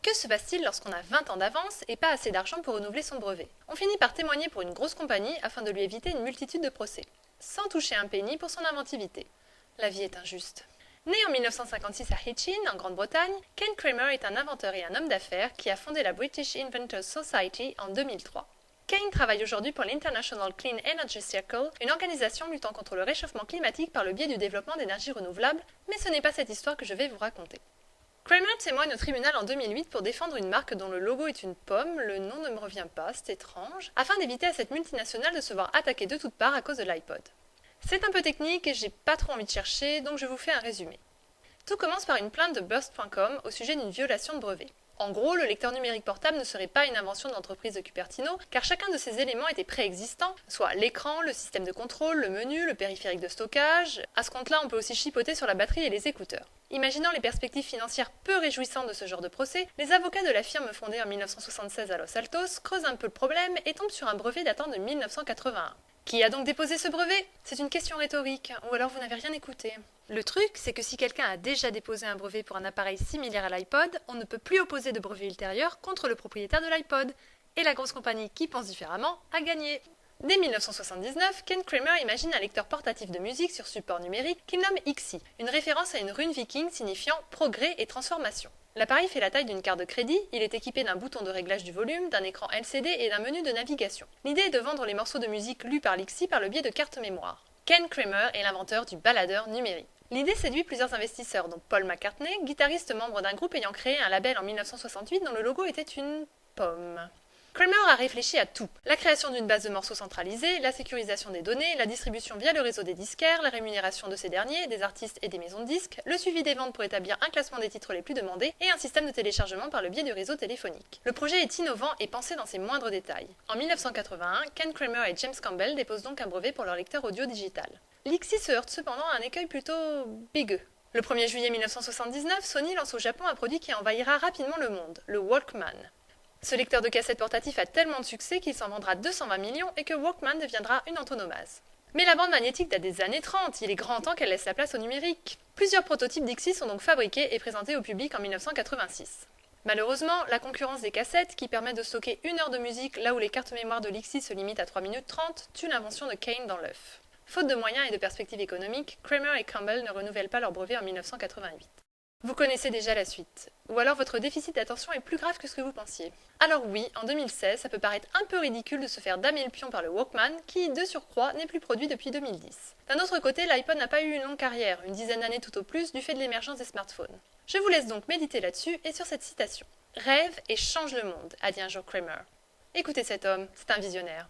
Que se passe-t-il lorsqu'on a 20 ans d'avance et pas assez d'argent pour renouveler son brevet? On finit par témoigner pour une grosse compagnie afin de lui éviter une multitude de procès, sans toucher un penny pour son inventivité. La vie est injuste. Né en 1956 à Hitchin, en Grande-Bretagne, Ken Kramer est un inventeur et un homme d'affaires qui a fondé la British Inventors Society en 2003. Kane travaille aujourd'hui pour l'International Clean Energy Circle, une organisation luttant contre le réchauffement climatique par le biais du développement d'énergies renouvelables, mais ce n'est pas cette histoire que je vais vous raconter. Kramer témoigne au tribunal en 2008 pour défendre une marque dont le logo est une pomme, le nom ne me revient pas, c'est étrange, afin d'éviter à cette multinationale de se voir attaquer de toutes parts à cause de l'iPod. C'est un peu technique et j'ai pas trop envie de chercher, donc je vous fais un résumé. Tout commence par une plainte de Burst.com au sujet d'une violation de brevet. En gros, le lecteur numérique portable ne serait pas une invention de l'entreprise de Cupertino, car chacun de ces éléments était préexistant, soit l'écran, le système de contrôle, le menu, le périphérique de stockage. À ce compte-là, on peut aussi chipoter sur la batterie et les écouteurs. Imaginant les perspectives financières peu réjouissantes de ce genre de procès, les avocats de la firme fondée en 1976 à Los Altos creusent un peu le problème et tombent sur un brevet datant de 1981. Qui a donc déposé ce brevet? C'est une question rhétorique, ou alors vous n'avez rien écouté. Le truc, c'est que si quelqu'un a déjà déposé un brevet pour un appareil similaire à l'iPod, on ne peut plus opposer de brevet ultérieur contre le propriétaire de l'iPod. Et la grosse compagnie qui pense différemment a gagné. Dès 1979, Ken Kramer imagine un lecteur portatif de musique sur support numérique qu'il nomme XI, une référence à une rune viking signifiant progrès et transformation. L'appareil fait la taille d'une carte de crédit, il est équipé d'un bouton de réglage du volume, d'un écran LCD et d'un menu de navigation. L'idée est de vendre les morceaux de musique lus par l'XI par le biais de cartes mémoire. Ken Kramer est l'inventeur du baladeur numérique. L'idée séduit plusieurs investisseurs, dont Paul McCartney, guitariste membre d'un groupe ayant créé un label en 1968 dont le logo était une pomme. Kramer a réfléchi à tout. La création d'une base de morceaux centralisée, la sécurisation des données, la distribution via le réseau des disquaires, la rémunération de ces derniers, des artistes et des maisons de disques, le suivi des ventes pour établir un classement des titres les plus demandés et un système de téléchargement par le biais du réseau téléphonique. Le projet est innovant et pensé dans ses moindres détails. En 1981, Ken Kramer et James Campbell déposent donc un brevet pour leur lecteur audio digital. L'XI se heurte cependant à un écueil plutôt bigueux. Le 1er juillet 1979, Sony lance au Japon un produit qui envahira rapidement le monde, le Walkman. Ce lecteur de cassette portatif a tellement de succès qu'il s'en vendra 220 millions et que Walkman deviendra une antonomase. Mais la bande magnétique date des années 30, il est grand temps qu'elle laisse la place au numérique. Plusieurs prototypes d'XI sont donc fabriqués et présentés au public en 1986. Malheureusement, la concurrence des cassettes, qui permet de stocker 1 heure de musique là où les cartes mémoire de l'XI se limitent à 3 minutes 30, tue l'invention de Kane dans l'œuf. Faute de moyens et de perspectives économiques, Kramer et Campbell ne renouvellent pas leur brevet en 1988. Vous connaissez déjà la suite. Ou alors votre déficit d'attention est plus grave que ce que vous pensiez. Alors oui, en 2016, ça peut paraître un peu ridicule de se faire damer le pion par le Walkman, qui, de surcroît, n'est plus produit depuis 2010. D'un autre côté, l'iPod n'a pas eu une longue carrière, une dizaine d'années tout au plus, du fait de l'émergence des smartphones. Je vous laisse donc méditer là-dessus et sur cette citation. Rêve et change le monde, a dit un jour Kramer. Écoutez cet homme, c'est un visionnaire.